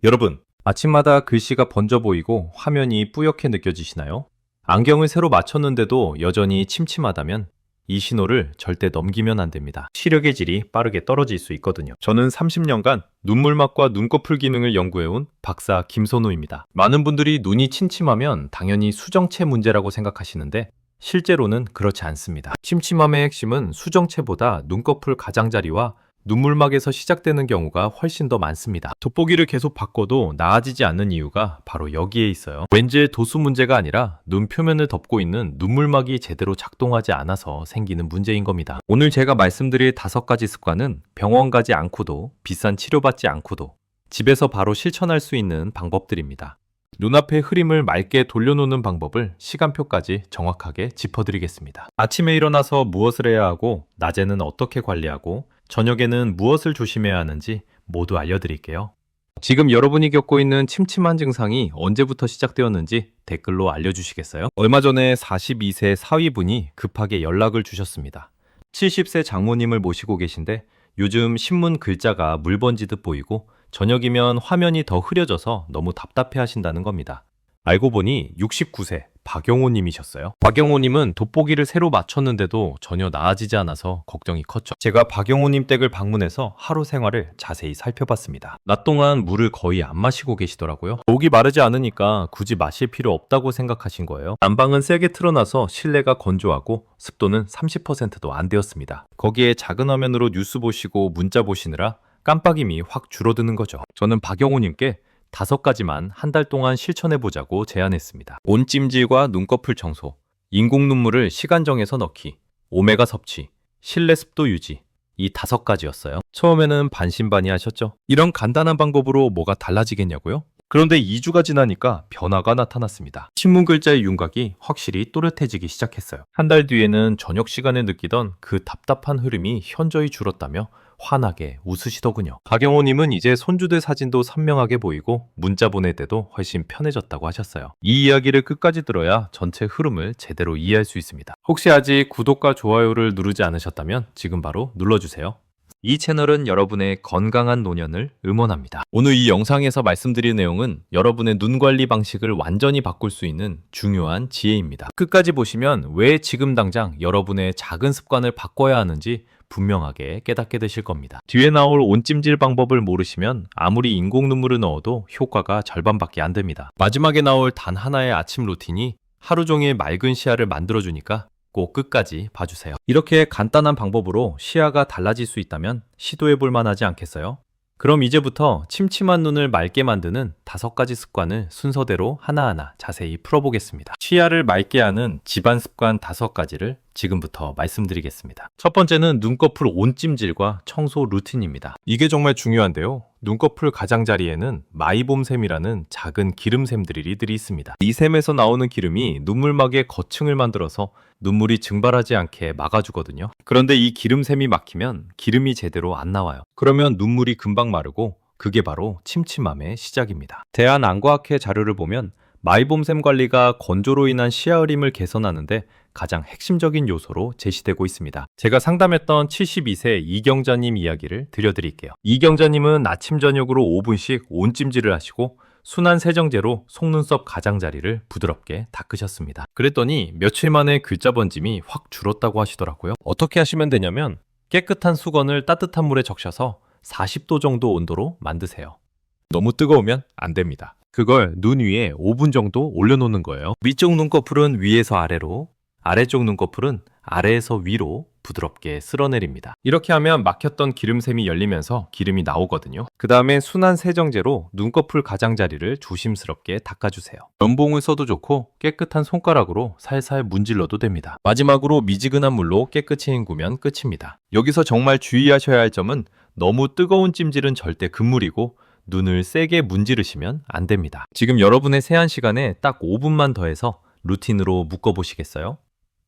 여러분, 아침마다 글씨가 번져 보이고 화면이 뿌옇게 느껴지시나요? 안경을 새로 맞췄는데도 여전히 침침하다면 이 신호를 절대 넘기면 안 됩니다. 시력의 질이 빠르게 떨어질 수 있거든요. 저는 30년간 눈물막과 눈꺼풀 기능을 연구해온 박사 김선우입니다. 많은 분들이 눈이 침침하면 당연히 수정체 문제라고 생각하시는데 실제로는 그렇지 않습니다. 침침함의 핵심은 수정체보다 눈꺼풀 가장자리와 눈물막에서 시작되는 경우가 훨씬 더 많습니다. 돋보기를 계속 바꿔도 나아지지 않는 이유가 바로 여기에 있어요. 렌즈의 도수 문제가 아니라 눈 표면을 덮고 있는 눈물막이 제대로 작동하지 않아서 생기는 문제인 겁니다. 오늘 제가 말씀드릴 5가지 습관은 병원 가지 않고도 비싼 치료받지 않고도 집에서 바로 실천할 수 있는 방법들입니다. 눈앞의 흐림을 맑게 돌려놓는 방법을 시간표까지 정확하게 짚어드리겠습니다. 아침에 일어나서 무엇을 해야 하고 낮에는 어떻게 관리하고 저녁에는 무엇을 조심해야 하는지 모두 알려드릴게요. 지금 여러분이 겪고 있는 침침한 증상이 언제부터 시작되었는지 댓글로 알려주시겠어요? 얼마 전에 42세 사위분이 급하게 연락을 주셨습니다. 70세 장모님을 모시고 계신데 요즘 신문 글자가 물 번지듯 보이고 저녁이면 화면이 더 흐려져서 너무 답답해 하신다는 겁니다. 알고 보니 69세 박영호님이셨어요. 박영호님은 돋보기를 새로 맞췄는데도 전혀 나아지지 않아서 걱정이 컸죠. 제가 박영호님 댁을 방문해서 하루 생활을 자세히 살펴봤습니다. 낮 동안 물을 거의 안 마시고 계시더라고요. 목이 마르지 않으니까 굳이 마실 필요 없다고 생각하신 거예요. 난방은 세게 틀어놔서 실내가 건조하고 습도는 30%도 안 되었습니다. 거기에 작은 화면으로 뉴스 보시고 문자 보시느라 깜빡임이 확 줄어드는 거죠. 저는 박영호님께 5가지만 한 달 동안 실천해보자고 제안했습니다. 온찜질과 눈꺼풀 청소, 인공 눈물을 시간 정해서 넣기, 오메가 섭취, 실내 습도 유지, 이 5가지였어요. 처음에는 반신반의하셨죠? 이런 간단한 방법으로 뭐가 달라지겠냐고요? 그런데 2주가 지나니까 변화가 나타났습니다. 신문 글자의 윤곽이 확실히 또렷해지기 시작했어요. 한 달 뒤에는 저녁 시간에 느끼던 그 답답한 흐름이 현저히 줄었다며 환하게 웃으시더군요. 박영호님은 이제 손주들 사진도 선명하게 보이고 문자 보낼 때도 훨씬 편해졌다고 하셨어요. 이 이야기를 끝까지 들어야 전체 흐름을 제대로 이해할 수 있습니다. 혹시 아직 구독과 좋아요를 누르지 않으셨다면 지금 바로 눌러주세요. 이 채널은 여러분의 건강한 노년을 응원합니다. 오늘 이 영상에서 말씀드릴 내용은 여러분의 눈 관리 방식을 완전히 바꿀 수 있는 중요한 지혜입니다. 끝까지 보시면 왜 지금 당장 여러분의 작은 습관을 바꿔야 하는지 분명하게 깨닫게 되실 겁니다. 뒤에 나올 온찜질 방법을 모르시면 아무리 인공 눈물을 넣어도 효과가 절반밖에 안 됩니다. 마지막에 나올 단 하나의 아침 루틴이 하루 종일 맑은 시야를 만들어주니까 꼭 끝까지 봐주세요. 이렇게 간단한 방법으로 시야가 달라질 수 있다면 시도해 볼 만하지 않겠어요? 그럼 이제부터 침침한 눈을 맑게 만드는 5가지 습관을 순서대로 하나하나 자세히 풀어보겠습니다. 시야를 맑게 하는 집안 습관 5가지를 지금부터 말씀드리겠습니다. 첫 번째는 눈꺼풀 온찜질과 청소 루틴입니다. 이게 정말 중요한데요. 눈꺼풀 가장자리에는 마이봄샘이라는 작은 기름샘들이 있습니다. 이 샘에서 나오는 기름이 눈물막의 거층을 만들어서 눈물이 증발하지 않게 막아주거든요. 그런데 이 기름샘이 막히면 기름이 제대로 안 나와요. 그러면 눈물이 금방 마르고 그게 바로 침침함의 시작입니다. 대한안과학회 자료를 보면 마이봄샘 관리가 건조로 인한 시야 흐림을 개선하는데 가장 핵심적인 요소로 제시되고 있습니다. 제가 상담했던 72세 이경자님 이야기를 들려드릴게요. 이경자님은 아침 저녁으로 5분씩 온찜질을 하시고 순한 세정제로 속눈썹 가장자리를 부드럽게 닦으셨습니다. 그랬더니 며칠 만에 글자 번짐이 확 줄었다고 하시더라고요. 어떻게 하시면 되냐면 깨끗한 수건을 따뜻한 물에 적셔서 40도 정도 온도로 만드세요. 너무 뜨거우면 안 됩니다. 그걸 눈 위에 5분 정도 올려놓는 거예요. 위쪽 눈꺼풀은 위에서 아래로, 아래쪽 눈꺼풀은 아래에서 위로 부드럽게 쓸어내립니다. 이렇게 하면 막혔던 기름샘이 열리면서 기름이 나오거든요. 그 다음에 순한 세정제로 눈꺼풀 가장자리를 조심스럽게 닦아주세요. 면봉을 써도 좋고 깨끗한 손가락으로 살살 문질러도 됩니다. 마지막으로 미지근한 물로 깨끗이 헹구면 끝입니다. 여기서 정말 주의하셔야 할 점은 너무 뜨거운 찜질은 절대 금물이고 눈을 세게 문지르시면 안 됩니다. 지금 여러분의 세안 시간에 딱 5분만 더해서 루틴으로 묶어보시겠어요?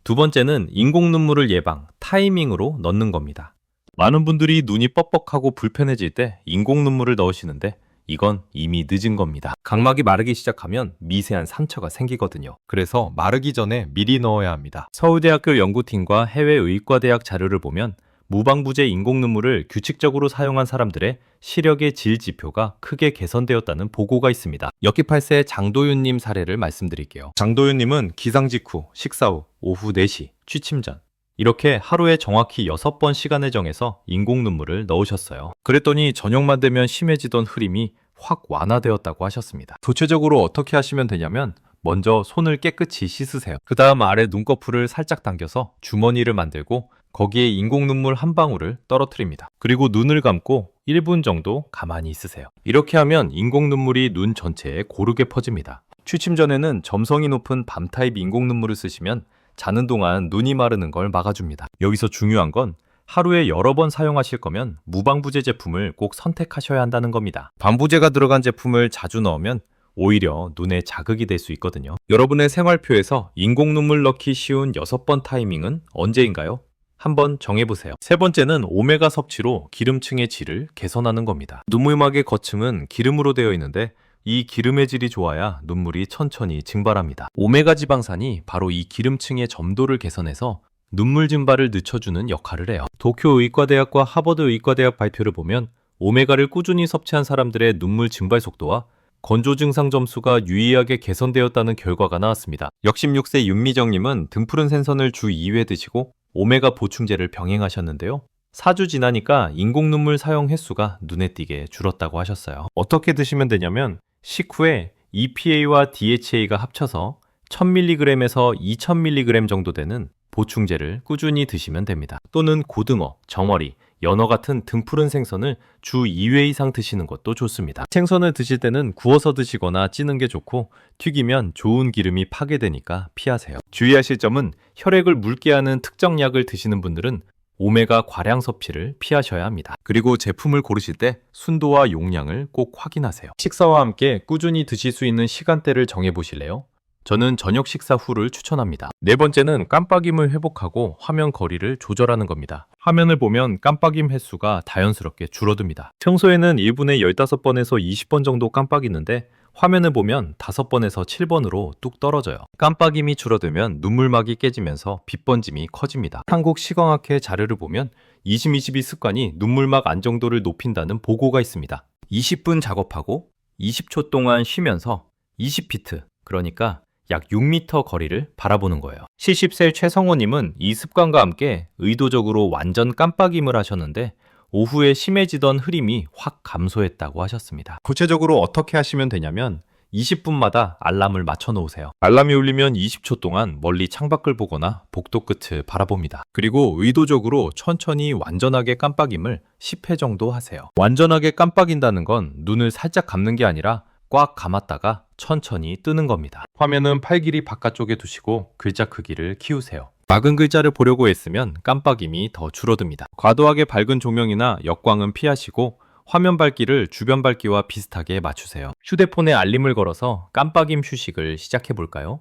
두 번째는 인공 눈물을 예방, 타이밍으로 넣는 겁니다. 많은 분들이 눈이 뻑뻑하고 불편해질 때 인공 눈물을 넣으시는데 이건 이미 늦은 겁니다. 각막이 마르기 시작하면 미세한 상처가 생기거든요. 그래서 마르기 전에 미리 넣어야 합니다. 서울대학교 연구팀과 해외 의과대학 자료를 보면 무방부제 인공 눈물을 규칙적으로 사용한 사람들의 시력의 질 지표가 크게 개선되었다는 보고가 있습니다. 역기 8세 장도윤님 사례를 말씀드릴게요. 장도윤님은 기상 직후, 식사 후, 오후 4시, 취침 전 이렇게 하루에 정확히 6번 시간을 정해서 인공 눈물을 넣으셨어요. 그랬더니 저녁만 되면 심해지던 흐림이 확 완화되었다고 하셨습니다. 구체적으로 어떻게 하시면 되냐면 먼저 손을 깨끗이 씻으세요. 그 다음 아래 눈꺼풀을 살짝 당겨서 주머니를 만들고 거기에 인공 눈물 한 방울을 떨어뜨립니다. 그리고 눈을 감고 1분 정도 가만히 있으세요. 이렇게 하면 인공 눈물이 눈 전체에 고르게 퍼집니다. 취침 전에는 점성이 높은 밤 타입 인공 눈물을 쓰시면 자는 동안 눈이 마르는 걸 막아줍니다. 여기서 중요한 건 하루에 여러 번 사용하실 거면 무방부제 제품을 꼭 선택하셔야 한다는 겁니다. 방부제가 들어간 제품을 자주 넣으면 오히려 눈에 자극이 될 수 있거든요. 여러분의 생활표에서 인공 눈물 넣기 쉬운 6번 타이밍은 언제인가요? 한번 정해보세요. 세 번째는 오메가 섭취로 기름층의 질을 개선하는 겁니다. 눈물막의 거층은 기름으로 되어 있는데 이 기름의 질이 좋아야 눈물이 천천히 증발합니다. 오메가 지방산이 바로 이 기름층의 점도를 개선해서 눈물 증발을 늦춰주는 역할을 해요. 도쿄 의과대학과 하버드 의과대학 발표를 보면 오메가를 꾸준히 섭취한 사람들의 눈물 증발 속도와 건조 증상 점수가 유의하게 개선되었다는 결과가 나왔습니다. 66세 윤미정님은 등푸른 생선을 주 2회 드시고 오메가 보충제를 병행하셨는데요. 4주 지나니까 인공 눈물 사용 횟수가 눈에 띄게 줄었다고 하셨어요. 어떻게 드시면 되냐면 식후에 EPA와 DHA가 합쳐서 1000mg에서 2000mg 정도 되는 보충제를 꾸준히 드시면 됩니다. 또는 고등어, 정어리, 연어 같은 등푸른 생선을 주 2회 이상 드시는 것도 좋습니다. 생선을 드실 때는 구워서 드시거나 찌는 게 좋고 튀기면 좋은 기름이 파괴되니까 피하세요. 주의하실 점은 혈액을 묽게 하는 특정 약을 드시는 분들은 오메가 과량 섭취를 피하셔야 합니다. 그리고 제품을 고르실 때 순도와 용량을 꼭 확인하세요. 식사와 함께 꾸준히 드실 수 있는 시간대를 정해보실래요? 저는 저녁 식사 후를 추천합니다. 네 번째는 깜빡임을 회복하고 화면 거리를 조절하는 겁니다. 화면을 보면 깜빡임 횟수가 자연스럽게 줄어듭니다. 평소에는 1분에 15번에서 20번 정도 깜빡이는데 화면을 보면 5번에서 7번으로 뚝 떨어져요. 깜빡임이 줄어들면 눈물막이 깨지면서 빛 번짐이 커집니다. 한국 시광학회 자료를 보면 20-22 습관이 눈물막 안정도를 높인다는 보고가 있습니다. 20분 작업하고 20초 동안 쉬면서 20피트, 그러니까 약 6m 거리를 바라보는 거예요. 70세 최성호님은 이 습관과 함께 의도적으로 완전 깜빡임을 하셨는데 오후에 심해지던 흐림이 확 감소했다고 하셨습니다. 구체적으로 어떻게 하시면 되냐면 20분마다 알람을 맞춰 놓으세요. 알람이 울리면 20초 동안 멀리 창밖을 보거나 복도 끝을 바라봅니다. 그리고 의도적으로 천천히 완전하게 깜빡임을 10회 정도 하세요. 완전하게 깜빡인다는 건 눈을 살짝 감는 게 아니라 꽉 감았다가 천천히 뜨는 겁니다. 화면은 팔 길이 바깥쪽에 두시고 글자 크기를 키우세요. 작은 글자를 보려고 했으면 깜빡임이 더 줄어듭니다. 과도하게 밝은 조명이나 역광은 피하시고 화면 밝기를 주변 밝기와 비슷하게 맞추세요. 휴대폰에 알림을 걸어서 깜빡임 휴식을 시작해 볼까요?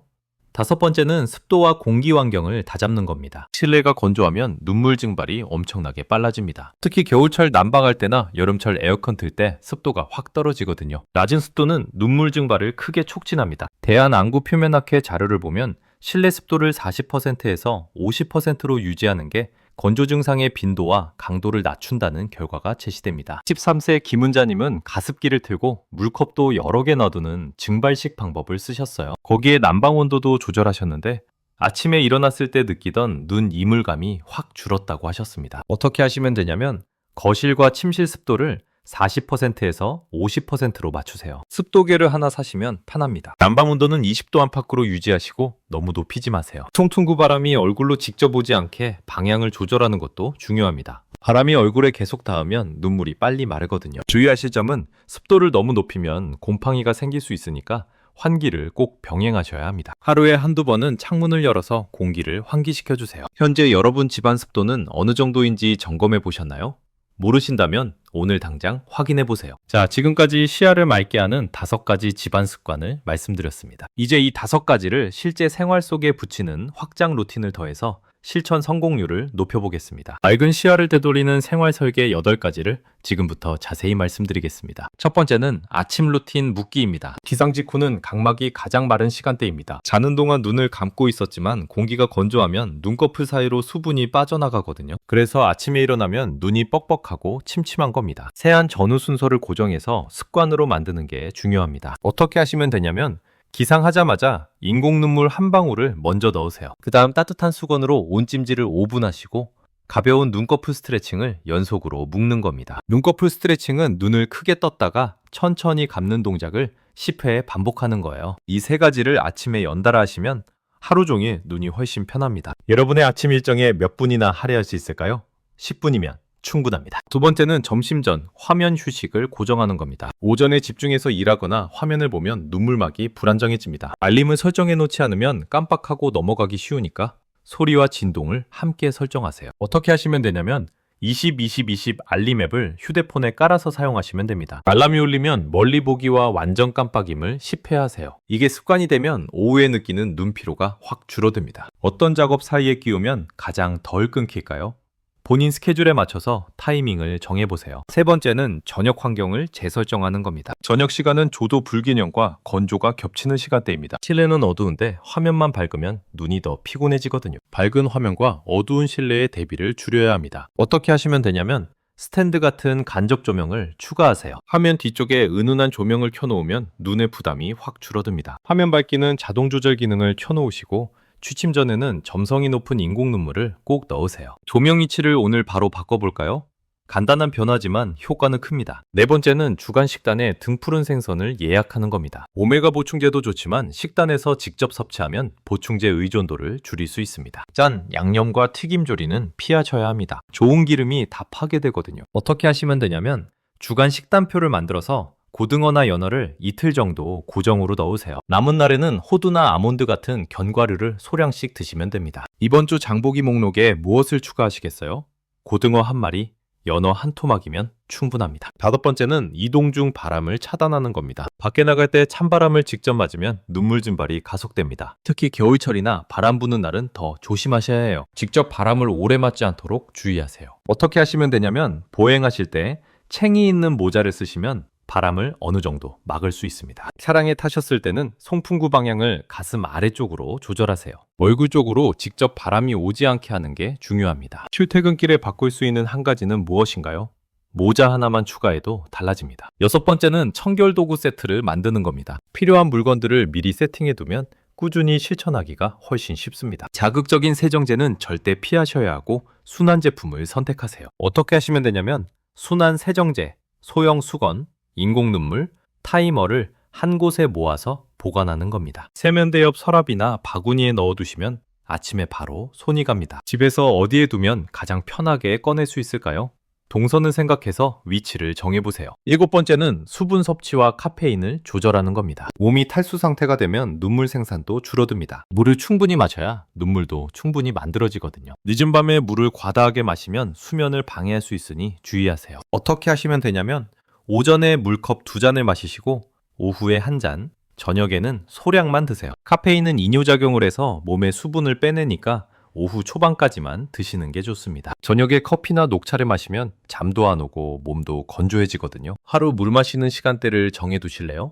5번째는 습도와 공기 환경을 다잡는 겁니다. 실내가 건조하면 눈물 증발이 엄청나게 빨라집니다. 특히 겨울철 난방할 때나 여름철 에어컨 틀 때 습도가 확 떨어지거든요. 낮은 습도는 눈물 증발을 크게 촉진합니다. 대한안구표면학회 자료를 보면 실내 습도를 40%에서 50%로 유지하는 게 건조 증상의 빈도와 강도를 낮춘다는 결과가 제시됩니다. 13세 김은자님은 가습기를 틀고 물컵도 여러 개 놔두는 증발식 방법을 쓰셨어요. 거기에 난방 온도도 조절하셨는데 아침에 일어났을 때 느끼던 눈 이물감이 확 줄었다고 하셨습니다. 어떻게 하시면 되냐면 거실과 침실 습도를 40%에서 50%로 맞추세요. 습도계를 하나 사시면 편합니다. 난방 온도는 20도 안팎으로 유지하시고 너무 높이지 마세요. 통풍구 바람이 얼굴로 직접 오지 않게 방향을 조절하는 것도 중요합니다. 바람이 얼굴에 계속 닿으면 눈물이 빨리 마르거든요. 주의하실 점은 습도를 너무 높이면 곰팡이가 생길 수 있으니까 환기를 꼭 병행하셔야 합니다. 하루에 한두 번은 창문을 열어서 공기를 환기시켜주세요. 현재 여러분 집안 습도는 어느 정도인지 점검해 보셨나요? 모르신다면 오늘 당장 확인해 보세요. 자, 지금까지 시야를 맑게 하는 5가지 집안 습관을 말씀드렸습니다. 이제 이 5가지를 실제 생활 속에 붙이는 확장 루틴을 더해서 실천 성공률을 높여보겠습니다. 맑은 시야를 되돌리는 생활 설계 8가지를 지금부터 자세히 말씀드리겠습니다. 첫 번째는 아침 루틴 묶기입니다. 기상 직후는 각막이 가장 마른 시간대입니다. 자는 동안 눈을 감고 있었지만 공기가 건조하면 눈꺼풀 사이로 수분이 빠져나가거든요. 그래서 아침에 일어나면 눈이 뻑뻑하고 침침한 겁니다. 세안 전후 순서를 고정해서 습관으로 만드는 게 중요합니다. 어떻게 하시면 되냐면 기상하자마자 인공 눈물 한 방울을 먼저 넣으세요. 그 다음 따뜻한 수건으로 온찜질을 5분 하시고 가벼운 눈꺼풀 스트레칭을 연속으로 묶는 겁니다. 눈꺼풀 스트레칭은 눈을 크게 떴다가 천천히 감는 동작을 10회 반복하는 거예요. 이 3가지를 아침에 연달아 하시면 하루 종일 눈이 훨씬 편합니다. 여러분의 아침 일정에 몇 분이나 할애할 수 있을까요? 10분이면 충분합니다. 두 번째는 점심 전 화면 휴식을 고정하는 겁니다. 오전에 집중해서 일하거나 화면을 보면 눈물막이 불안정해집니다. 알림을 설정해 놓지 않으면 깜빡하고 넘어가기 쉬우니까 소리와 진동을 함께 설정하세요. 어떻게 하시면 되냐면 20-20-20 알림 앱을 휴대폰에 깔아서 사용하시면 됩니다. 알람이 울리면 멀리 보기와 완전 깜빡임을 10회 하세요. 이게 습관이 되면 오후에 느끼는 눈피로가 확 줄어듭니다. 어떤 작업 사이에 끼우면 가장 덜 끊길까요? 본인 스케줄에 맞춰서 타이밍을 정해보세요. 세 번째는 저녁 환경을 재설정하는 겁니다. 저녁 시간은 조도 불균형과 건조가 겹치는 시간대입니다. 실내는 어두운데 화면만 밝으면 눈이 더 피곤해지거든요. 밝은 화면과 어두운 실내의 대비를 줄여야 합니다. 어떻게 하시면 되냐면 스탠드 같은 간접 조명을 추가하세요. 화면 뒤쪽에 은은한 조명을 켜놓으면 눈의 부담이 확 줄어듭니다. 화면 밝기는 자동 조절 기능을 켜놓으시고 취침 전에는 점성이 높은 인공 눈물을 꼭 넣으세요. 조명 위치를 오늘 바로 바꿔볼까요? 간단한 변화지만 효과는 큽니다. 네 번째는 주간 식단에 등푸른 생선을 예약하는 겁니다. 오메가 보충제도 좋지만 식단에서 직접 섭취하면 보충제 의존도를 줄일 수 있습니다. 짠! 양념과 튀김 조리는 피하셔야 합니다. 좋은 기름이 다 파괴되거든요. 어떻게 하시면 되냐면 주간 식단표를 만들어서 고등어나 연어를 이틀 정도 고정으로 넣으세요. 남은 날에는 호두나 아몬드 같은 견과류를 소량씩 드시면 됩니다. 이번 주 장보기 목록에 무엇을 추가하시겠어요? 고등어 1마리, 연어 1토막이면 충분합니다. 다섯 번째는 이동 중 바람을 차단하는 겁니다. 밖에 나갈 때 찬바람을 직접 맞으면 눈물 증발이 가속됩니다. 특히 겨울철이나 바람 부는 날은 더 조심하셔야 해요. 직접 바람을 오래 맞지 않도록 주의하세요. 어떻게 하시면 되냐면 보행하실 때 챙이 있는 모자를 쓰시면 바람을 어느 정도 막을 수 있습니다. 차량에 타셨을 때는 송풍구 방향을 가슴 아래쪽으로 조절하세요. 얼굴 쪽으로 직접 바람이 오지 않게 하는 게 중요합니다. 출퇴근길에 바꿀 수 있는 한 가지는 무엇인가요? 모자 하나만 추가해도 달라집니다. 여섯 번째는 청결 도구 세트를 만드는 겁니다. 필요한 물건들을 미리 세팅해 두면 꾸준히 실천하기가 훨씬 쉽습니다. 자극적인 세정제는 절대 피하셔야 하고 순한 제품을 선택하세요. 어떻게 하시면 되냐면 순한 세정제, 소형 수건, 인공 눈물, 타이머를 한 곳에 모아서 보관하는 겁니다. 세면대 옆 서랍이나 바구니에 넣어두시면 아침에 바로 손이 갑니다. 집에서 어디에 두면 가장 편하게 꺼낼 수 있을까요? 동선을 생각해서 위치를 정해보세요. 일곱 번째는 수분 섭취와 카페인을 조절하는 겁니다. 몸이 탈수 상태가 되면 눈물 생산도 줄어듭니다. 물을 충분히 마셔야 눈물도 충분히 만들어지거든요. 늦은 밤에 물을 과다하게 마시면 수면을 방해할 수 있으니 주의하세요. 어떻게 하시면 되냐면 오전에 물컵 2잔을 마시시고 오후에 1잔, 저녁에는 소량만 드세요. 카페인은 이뇨작용을 해서 몸에 수분을 빼내니까 오후 초반까지만 드시는 게 좋습니다. 저녁에 커피나 녹차를 마시면 잠도 안 오고 몸도 건조해지거든요. 하루 물 마시는 시간대를 정해두실래요?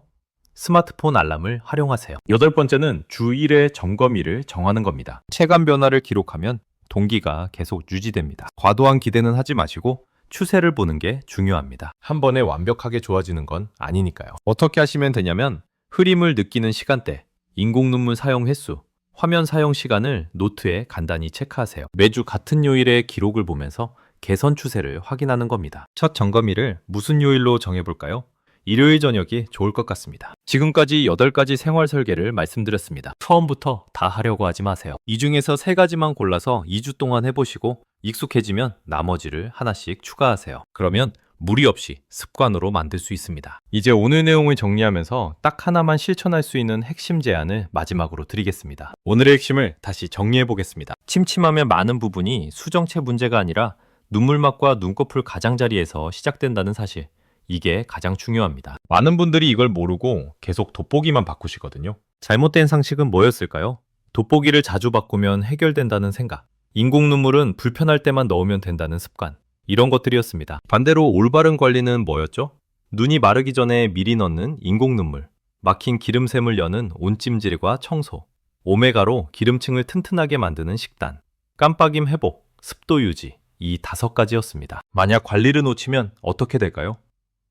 스마트폰 알람을 활용하세요. 여덟 번째는 주 1회 점검일을 정하는 겁니다. 체감 변화를 기록하면 동기가 계속 유지됩니다. 과도한 기대는 하지 마시고 추세를 보는 게 중요합니다. 한 번에 완벽하게 좋아지는 건 아니니까요. 어떻게 하시면 되냐면 흐림을 느끼는 시간대, 인공 눈물 사용 횟수, 화면 사용 시간을 노트에 간단히 체크하세요. 매주 같은 요일의 기록을 보면서 개선 추세를 확인하는 겁니다. 첫 점검일을 무슨 요일로 정해볼까요? 일요일 저녁이 좋을 것 같습니다. 지금까지 8가지 생활 설계를 말씀드렸습니다. 처음부터 다 하려고 하지 마세요. 이 중에서 3가지만 골라서 2주 동안 해보시고 익숙해지면 나머지를 하나씩 추가하세요. 그러면 무리 없이 습관으로 만들 수 있습니다. 이제 오늘 내용을 정리하면서 딱 하나만 실천할 수 있는 핵심 제안을 마지막으로 드리겠습니다. 오늘의 핵심을 다시 정리해 보겠습니다. 침침함의 많은 부분이 수정체 문제가 아니라 눈물막과 눈꺼풀 가장자리에서 시작된다는 사실, 이게 가장 중요합니다. 많은 분들이 이걸 모르고 계속 돋보기만 바꾸시거든요. 잘못된 상식은 뭐였을까요? 돋보기를 자주 바꾸면 해결된다는 생각. 인공 눈물은 불편할 때만 넣으면 된다는 습관. 이런 것들이었습니다. 반대로 올바른 관리는 뭐였죠? 눈이 마르기 전에 미리 넣는 인공 눈물, 막힌 기름샘을 여는 온찜질과 청소, 오메가로 기름층을 튼튼하게 만드는 식단, 깜빡임 회복, 습도 유지, 이 5가지였습니다. 만약 관리를 놓치면 어떻게 될까요?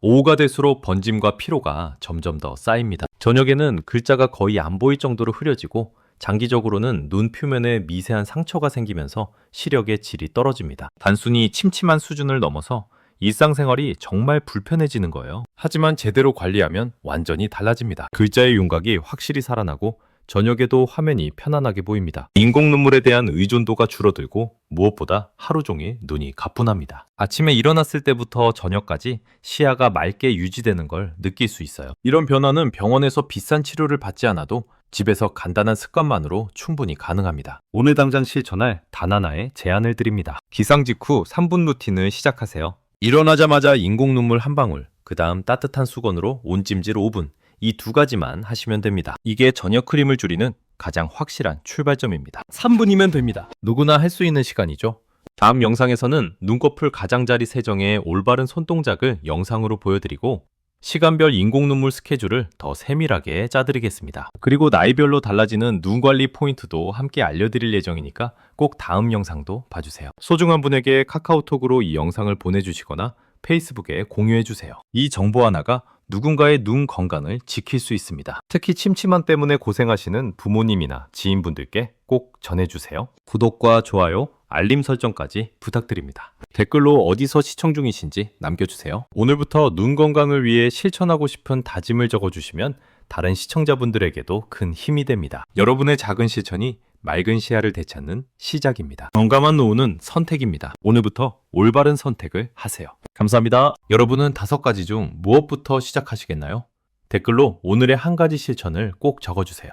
오후가 될수록 번짐과 피로가 점점 더 쌓입니다. 저녁에는 글자가 거의 안 보일 정도로 흐려지고 장기적으로는 눈 표면에 미세한 상처가 생기면서 시력의 질이 떨어집니다. 단순히 침침한 수준을 넘어서 일상생활이 정말 불편해지는 거예요. 하지만 제대로 관리하면 완전히 달라집니다. 글자의 윤곽이 확실히 살아나고 저녁에도 화면이 편안하게 보입니다. 인공 눈물에 대한 의존도가 줄어들고 무엇보다 하루 종일 눈이 가뿐합니다. 아침에 일어났을 때부터 저녁까지 시야가 맑게 유지되는 걸 느낄 수 있어요. 이런 변화는 병원에서 비싼 치료를 받지 않아도 집에서 간단한 습관만으로 충분히 가능합니다. 오늘 당장 실천할 단 하나의 제안을 드립니다. 기상 직후 3분 루틴을 시작하세요. 일어나자마자 인공 눈물 한 방울, 그 다음 따뜻한 수건으로 온찜질 5분, 이 2가지만 하시면 됩니다. 이게 저녁 크림을 줄이는 가장 확실한 출발점입니다. 3분이면 됩니다. 누구나 할 수 있는 시간이죠. 다음 영상에서는 눈꺼풀 가장자리 세정의 올바른 손동작을 영상으로 보여드리고 시간별 인공 눈물 스케줄을 더 세밀하게 짜드리겠습니다. 그리고 나이별로 달라지는 눈 관리 포인트도 함께 알려드릴 예정이니까 꼭 다음 영상도 봐주세요. 소중한 분에게 카카오톡으로 이 영상을 보내주시거나 페이스북에 공유해주세요. 이 정보 하나가 누군가의 눈 건강을 지킬 수 있습니다. 특히 침침함 때문에 고생하시는 부모님이나 지인분들께 꼭 전해주세요. 구독과 좋아요, 알림 설정까지 부탁드립니다. 댓글로 어디서 시청 중이신지 남겨주세요. 오늘부터 눈 건강을 위해 실천하고 싶은 다짐을 적어주시면 다른 시청자분들에게도 큰 힘이 됩니다. 여러분의 작은 실천이 맑은 시야를 되찾는 시작입니다. 건강한 노후는 선택입니다. 오늘부터 올바른 선택을 하세요. 감사합니다. 여러분은 5가지 중 무엇부터 시작하시겠나요? 댓글로 오늘의 한 가지 실천을 꼭 적어주세요.